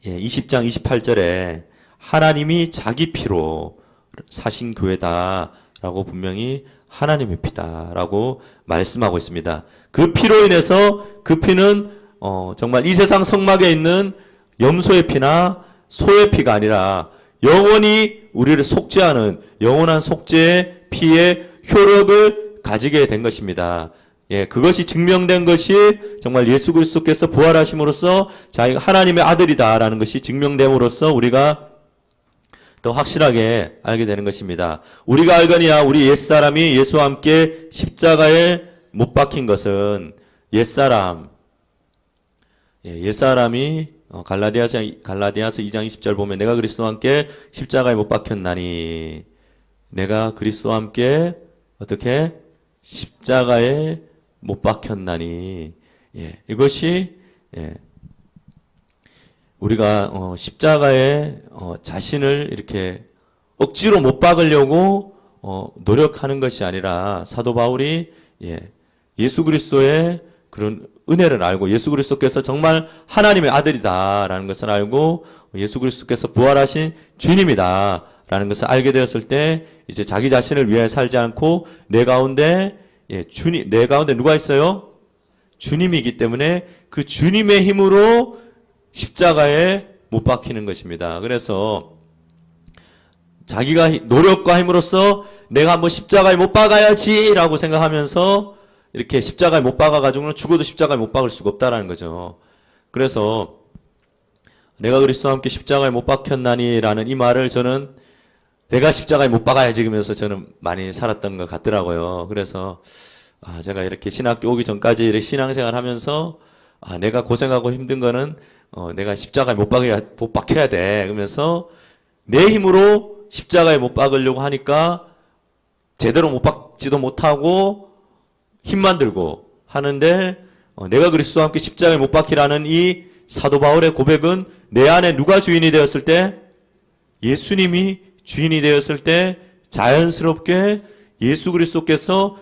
20장 28절에 하나님이 자기 피로 사신 교회다라고 분명히 하나님의 피다라고 말씀하고 있습니다. 그 피로 인해서 그 피는 정말 이 세상 성막에 있는 염소의 피나 소의 피가 아니라 영원히 우리를 속죄하는 영원한 속죄의 피의 효력을 가지게 된 것입니다. 그것이 증명된 것이 정말 예수 그리스도께서 부활하심으로써 자기가 하나님의 아들이다라는 것이 증명됨으로써 우리가 더 확실하게 알게 되는 것입니다. 우리가 알거니와 우리 옛사람이 예수와 함께 십자가에 못 박힌 것은 옛사람이 갈라디아서 2장 20절 보면 내가 그리스도와 함께 십자가에 못 박혔나니 내가 그리스도와 함께 어떻게 십자가에 못 박혔나니 이것이 우리가 십자가에 자신을 이렇게 억지로 못 박으려고 노력하는 것이 아니라 사도 바울이 예수 그리스도의 그런 은혜를 알고 예수 그리스도께서 정말 하나님의 아들이다라는 것을 알고 예수 그리스도께서 부활하신 주님이다라는 것을 알게 되었을 때 이제 자기 자신을 위해 살지 않고 내 가운데 내 가운데 누가 있어요? 주님이기 때문에 그 주님의 힘으로 십자가에 못 박히는 것입니다. 그래서 자기가 노력과 힘으로써 내가 한번 십자가에 못 박아야지라고 생각하면서 이렇게 십자가에 못 박아가지고는 죽어도 십자가에 못 박을 수가 없다라는 거죠. 그래서 내가 그리스도와 함께 십자가에 못 박혔나니라는 이 말을 저는 내가 십자가에 못 박아야지 그러면서 저는 많이 살았던 것 같더라고요. 그래서 제가 이렇게 신학교 오기 전까지 이렇게 신앙생활 하면서 내가 고생하고 힘든 거는 내가 십자가에 못 박혀야 돼. 그러면서 내 힘으로 십자가에 못 박으려고 하니까 제대로 못 박지도 못하고 힘만 들고 하는데 내가 그리스도와 함께 십자가에 못 박히라는 이 사도 바울의 고백은 내 안에 누가 주인이 되었을 때 예수님이 주인이 되었을 때 자연스럽게 예수 그리스도께서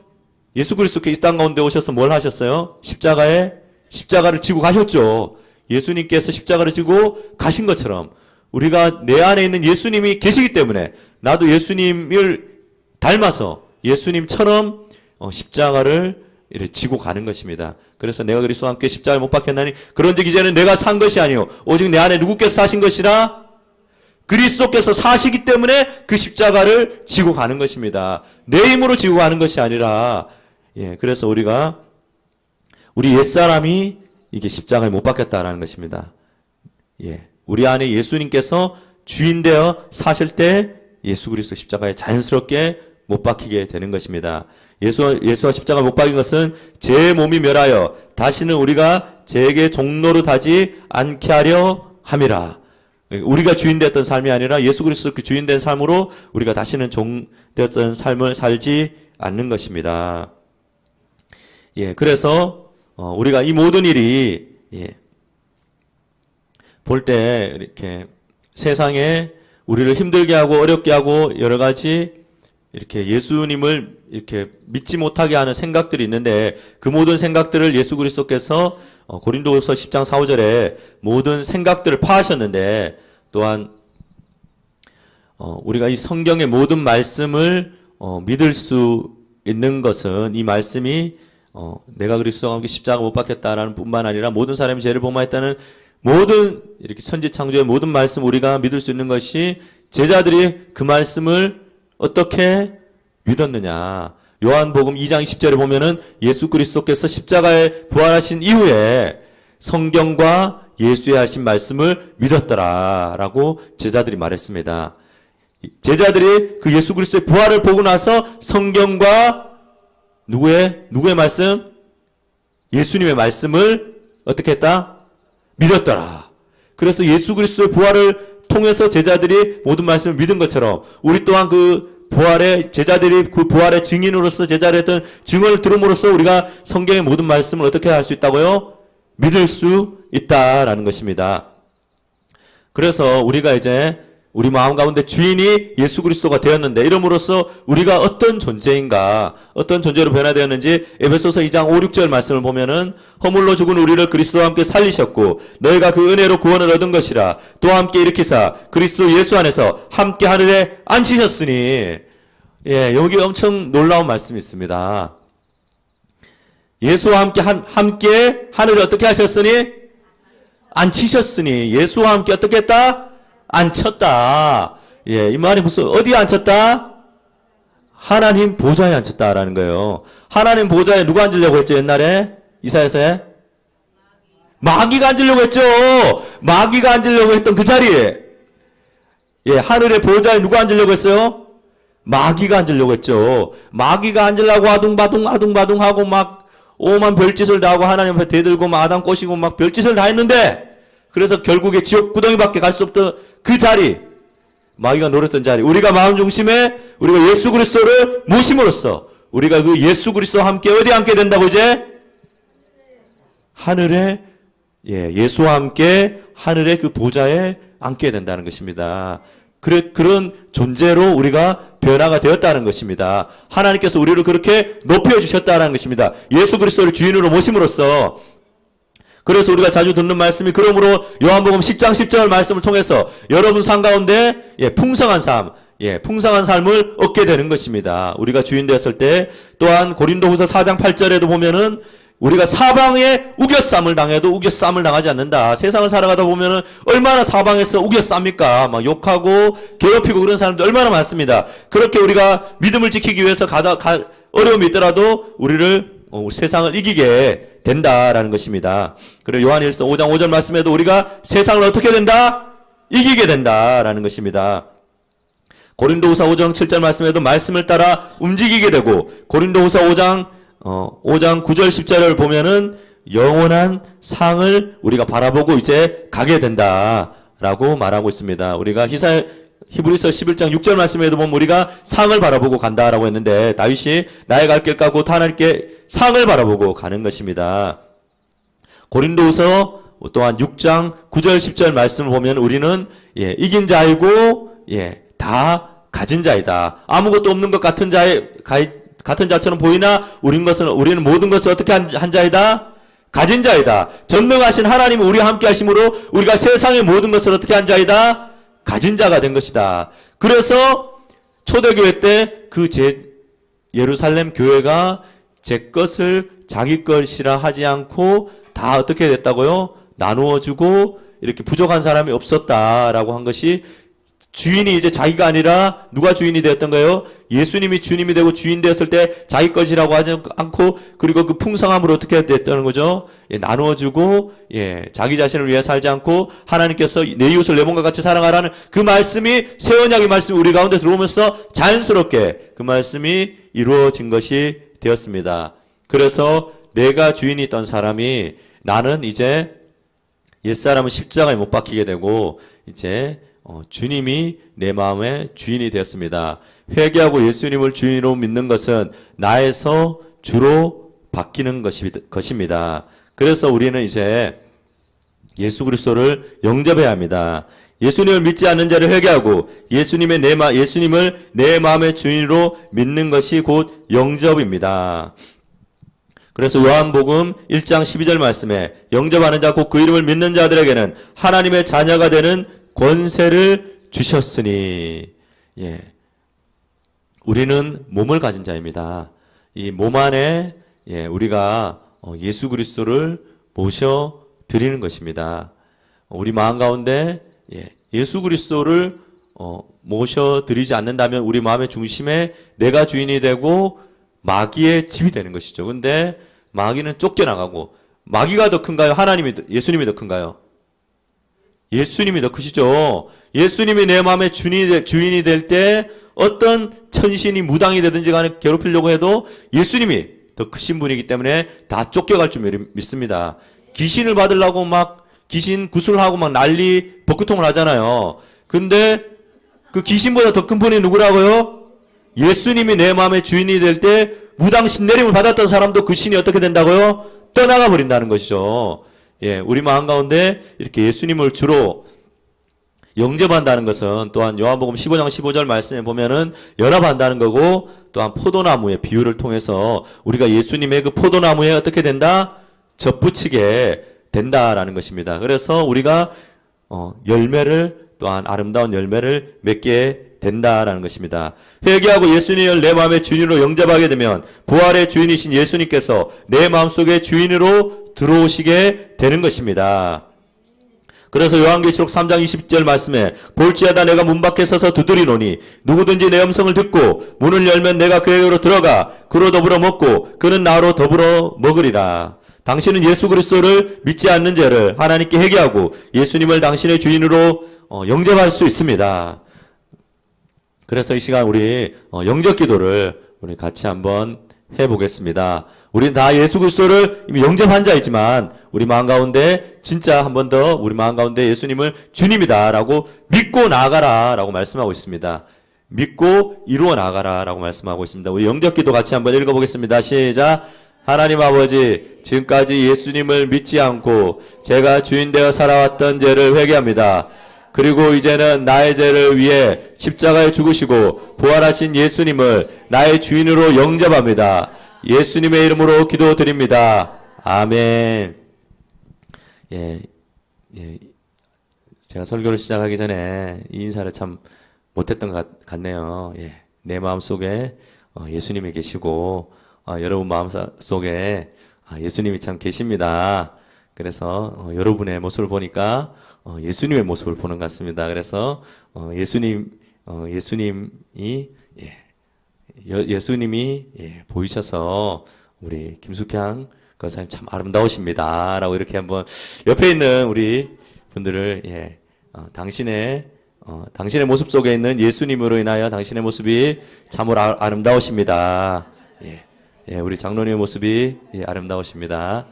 이 땅 가운데 오셔서 뭘 하셨어요? 십자가를 지고 가셨죠. 예수님께서 십자가를 지고 가신 것처럼 우리가 내 안에 있는 예수님이 계시기 때문에 나도 예수님을 닮아서 예수님처럼 십자가를 이렇게 지고 가는 것입니다. 그래서 내가 그리스도와 함께 십자가에 못 박혔나니 그런즉 이제는 내가 산 것이 아니요 오직 내 안에 누구께서 사신 것이라 그리스도께서 사시기 때문에 그 십자가를 지고 가는 것입니다. 내 힘으로 지고 가는 것이 아니라 그래서 우리가 우리 옛사람이 이게 십자가에 못 박혔다라는 것입니다. 우리 안에 예수님께서 주인 되어 사실 때 예수 그리스도 십자가에 자연스럽게 못 박히게 되는 것입니다. 예수와 십자가 못 박인 것은 제 몸이 멸하여 다시는 우리가 제게 종로로 타지 않게 하려 함이라. 우리가 주인 되었던 삶이 아니라 예수 그리스도 그 주인 된 삶으로 우리가 다시는 종 되었던 삶을 살지 않는 것입니다. 그래서 우리가 이 모든 일이 볼 때 이렇게 세상에 우리를 힘들게 하고 어렵게 하고 여러 가지 이렇게 예수님을 이렇게 믿지 못하게 하는 생각들이 있는데 그 모든 생각들을 예수 그리스도께서 고린도후서 10장 4, 5절에 모든 생각들을 파하셨는데 또한 우리가 이 성경의 모든 말씀을 믿을 수 있는 것은 이 말씀이 내가 그리스도와 함께 십자가 못 박혔다라는 뿐만 아니라 모든 사람이 죄를 범하였다는 모든 이렇게 천지창조의 모든 말씀 우리가 믿을 수 있는 것이 제자들이 그 말씀을 어떻게 믿었느냐. 요한복음 2장 20절에 보면은 예수 그리스도께서 십자가에 부활하신 이후에 성경과 예수의 하신 말씀을 믿었더라라고 제자들이 말했습니다. 제자들이 그 예수 그리스도의 부활을 보고 나서 성경과 누구의 말씀? 예수님의 말씀을 어떻게 했다? 믿었더라. 그래서 예수 그리스도의 부활을 통해서 제자들이 모든 말씀을 믿은 것처럼 우리 또한 그 부활의 제자들이 그 부활의 증인으로서 제자를 했던 증언을 들음으로써 우리가 성경의 모든 말씀을 어떻게 할 수 있다고요? 믿을 수 있다라는 것입니다. 그래서 우리가 이제 우리 마음 가운데 주인이 예수 그리스도가 되었는데 이름으로써 우리가 어떤 존재인가, 어떤 존재로 변화되었는지 에베소서 2장 5, 6절 말씀을 보면은 허물로 죽은 우리를 그리스도와 함께 살리셨고 너희가 그 은혜로 구원을 얻은 것이라 또 함께 일으키사 그리스도 예수 안에서 함께 하늘에 앉히셨으니 예, 여기 엄청 놀라운 말씀이 있습니다. 예수와 함께 하늘에 어떻게 하셨으니? 앉히셨으니 예수와 함께 어떻게 했다? 앉혔다. 예, 이 말이 무슨 어디에 앉혔다? 하나님 보좌에 앉혔다라는 거예요. 하나님 보좌에 누가 앉으려고 했죠? 옛날에 이사야서에 마귀가 앉으려고 했죠. 마귀가 앉으려고 했던 그 자리에 예, 하늘의 보좌에 누가 앉으려고 했어요? 마귀가 앉으려고 했죠. 마귀가 앉으려고 아둥바둥 하고 막 오만 별짓을 다 하고 하나님 앞에 대들고 막 아담 꼬시고 막 별짓을 다 했는데 그래서 결국에 지옥 구덩이밖에 갈 수 없던 그 자리, 마귀가 노렸던 자리, 우리가 마음 중심에 우리가 예수 그리스도를 모심으로써 우리가 그 예수 그리스도와 함께 어디 앉게 된다고 이제? 하늘에 예, 예수와 함께 하늘의 그 보좌에 앉게 된다는 것입니다. 그런 존재로 우리가 변화가 되었다는 것입니다. 하나님께서 우리를 그렇게 높여주셨다는 것입니다. 예수 그리스도를 주인으로 모심으로써. 그래서 우리가 자주 듣는 말씀이 그러므로 요한복음 10장 10절 말씀을 통해서 여러분 삶 가운데 예, 풍성한 삶, 예, 풍성한 삶을 얻게 되는 것입니다. 우리가 주인 되었을 때 또한 고린도후서 4장 8절에도 보면은 우리가 사방에 우겨쌈을 당해도 우겨쌈을 당하지 않는다. 세상을 살아가다 보면은 얼마나 사방에서 우겨쌉니까? 막 욕하고 괴롭히고 그런 사람들 얼마나 많습니다. 그렇게 우리가 믿음을 지키기 위해서 어려움이 있더라도 우리 세상을 이기게 된다라는 것입니다. 그리고 요한일서 5장 5절 말씀에도 우리가 세상을 어떻게 된다? 이기게 된다라는 것입니다. 고린도후서 5장 7절 말씀에도 말씀을 따라 움직이게 되고 고린도후서 5장 9절 10절을 보면은 영원한 상을 우리가 바라보고 이제 가게 된다라고 말하고 있습니다. 우리가 히브리서 11장 6절 말씀에도 보면 우리가 상을 바라보고 간다라고 했는데 다윗이 나의 갈 길가 곧 하나님께 상을 바라보고 가는 것입니다. 고린도후서 또한 6장 9절 10절 말씀을 보면 우리는 예, 이긴 자이고 예, 다 가진 자이다. 아무것도 없는 것 같은 자처럼 보이나 우리는 모든 것을 어떻게 한 자이다? 가진 자이다. 전능하신 하나님이 우리와 함께 하심으로 우리가 세상의 모든 것을 어떻게 한 자이다? 가진 자가 된 것이다. 그래서 초대교회 때 그 예루살렘 교회가 제 것을 자기 것이라 하지 않고 다 어떻게 됐다고요? 나누어 주고 이렇게 부족한 사람이 없었다라고 한 것이 주인이 이제 자기가 아니라 누가 주인이 되었던 거예요? 예수님이 주님이 되고 주인 되었을 때 자기 것이라고 하지 않고 그리고 그 풍성함으로 어떻게 됐다는 거죠? 예, 나누어주고 예, 자기 자신을 위해 살지 않고 하나님께서 내 이웃을 내 몸과 같이 사랑하라는 그 말씀이 새 언약의 말씀이 우리 가운데 들어오면서 자연스럽게 그 말씀이 이루어진 것이 되었습니다. 그래서 내가 주인이 있던 사람이 나는 이제 옛사람은 십자가에 못 박히게 되고 이제 주님이 내 마음의 주인이 되었습니다. 회개하고 예수님을 주인으로 믿는 것은 나에서 주로 바뀌는 것입니다. 그래서 우리는 이제 예수 그리스도를 영접해야 합니다. 예수님을 믿지 않는 자를 회개하고 예수님을 내 마음의 주인으로 믿는 것이 곧 영접입니다. 그래서 요한복음 1장 12절 말씀에 영접하는 자 곧 그 이름을 믿는 자들에게는 하나님의 자녀가 되는 권세를 주셨으니 예, 우리는 몸을 가진 자입니다. 이 몸 안에 예, 우리가 예수 그리스도를 모셔 드리는 것입니다. 우리 마음 가운데 예수 그리스도를 모셔 드리지 않는다면 우리 마음의 중심에 내가 주인이 되고 마귀의 집이 되는 것이죠. 근데 마귀는 쫓겨나가고 마귀가 더 큰가요? 예수님이 더 큰가요? 예수님이 더 크시죠. 예수님이 내 마음의 주인이 될 때 어떤 천신이 무당이 되든지 간에 괴롭히려고 해도 예수님이 더 크신 분이기 때문에 다 쫓겨갈 줄 믿습니다. 귀신을 받으려고 막 귀신 구슬하고 막 난리 벚구통을 하잖아요. 근데 그 귀신보다 더 큰 분이 누구라고요? 예수님이 내 마음의 주인이 될 때 무당 신내림을 받았던 사람도 그 신이 어떻게 된다고요? 떠나가 버린다는 것이죠. 예, 우리 마음 가운데 이렇게 예수님을 주로 영접한다는 것은 또한 요한복음 15장 15절 말씀에 보면은 연합한다는 거고, 또한 포도나무의 비유를 통해서 우리가 예수님의 그 포도나무에 어떻게 된다? 접붙이게 된다라는 것입니다. 그래서 우리가 열매를, 또한 아름다운 열매를 맺게 된다라는 것입니다. 회개하고 예수님을 내 마음의 주인으로 영접하게 되면 부활의 주인이신 예수님께서 내 마음속의 주인으로 들어오시게 되는 것입니다. 그래서 요한계시록 3장 20절 말씀에 볼지어다 내가 문 밖에 서서 두드리노니 누구든지 내 음성을 듣고 문을 열면 내가 그에게로 들어가 그로 더불어 먹고 그는 나로 더불어 먹으리라. 당신은 예수 그리스도를 믿지 않는 죄를 하나님께 회개하고 예수님을 당신의 주인으로 영접할 수 있습니다. 그래서 이 시간 우리 영접 기도를 우리 같이 한번 해보겠습니다. 우리는 다 예수 그리스도를 이미 영접한 자이지만 우리 마음 가운데 진짜 한 번 더 우리 마음 가운데 예수님을 주님이다라고 믿고 나아가라라고 말씀하고 있습니다. 믿고 이루어 나아가라라고 말씀하고 있습니다. 우리 영접 기도 같이 한번 읽어보겠습니다. 시작. 하나님 아버지, 지금까지 예수님을 믿지 않고 제가 주인 되어 살아왔던 죄를 회개합니다. 그리고 이제는 나의 죄를 위해 십자가에 죽으시고 부활하신 예수님을 나의 주인으로 영접합니다. 예수님의 이름으로 기도드립니다. 아멘. 예, 제가 설교를 시작하기 전에 이 인사를 참 못했던 것 같네요. 예, 내 마음 속에 예수님이 계시고 여러분 마음 속에 예수님이 참 계십니다. 그래서 여러분의 모습을 보니까 예수님의 모습을 보는 것 같습니다. 그래서 예수님이 보이셔서 우리 김숙향 권사님 참 아름다우십니다라고 이렇게 한번 옆에 있는 우리 분들을 당신의 모습 속에 있는 예수님으로 인하여 당신의 모습이 참으로 아름다우십니다. 우리 장로님의 모습이 아름다우십니다.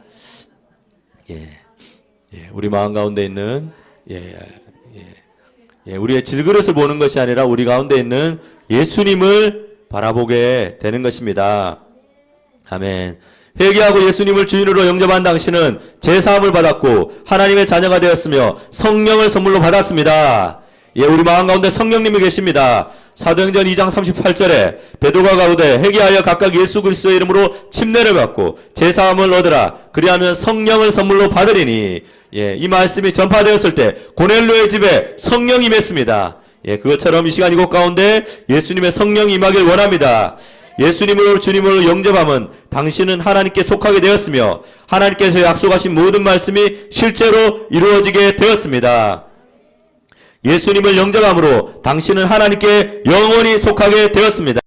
우리 마음 가운데 있는 우리의 질그릇을 보는 것이 아니라 우리 가운데 있는 예수님을 바라보게 되는 것입니다. 아멘. 회개하고 예수님을 주인으로 영접한 당신은 제사함을 받았고 하나님의 자녀가 되었으며 성령을 선물로 받았습니다. 우리 마음 가운데 성령님이 계십니다. 사도행전 2장 38절에 베드로가 가로되 회개하여 각각 예수 그리스도의 이름으로 침례를 받고 제사함을 얻으라. 그리하면 성령을 선물로 받으리니. 이 말씀이 전파되었을 때 고넬료의 집에 성령이 임했습니다. 그것처럼 이 시간 이곳 가운데 예수님의 성령이 임하길 원합니다. 예수님으로 주님으로 영접함은 당신은 하나님께 속하게 되었으며 하나님께서 약속하신 모든 말씀이 실제로 이루어지게 되었습니다. 예수님을 영접함으로 당신은 하나님께 영원히 속하게 되었습니다.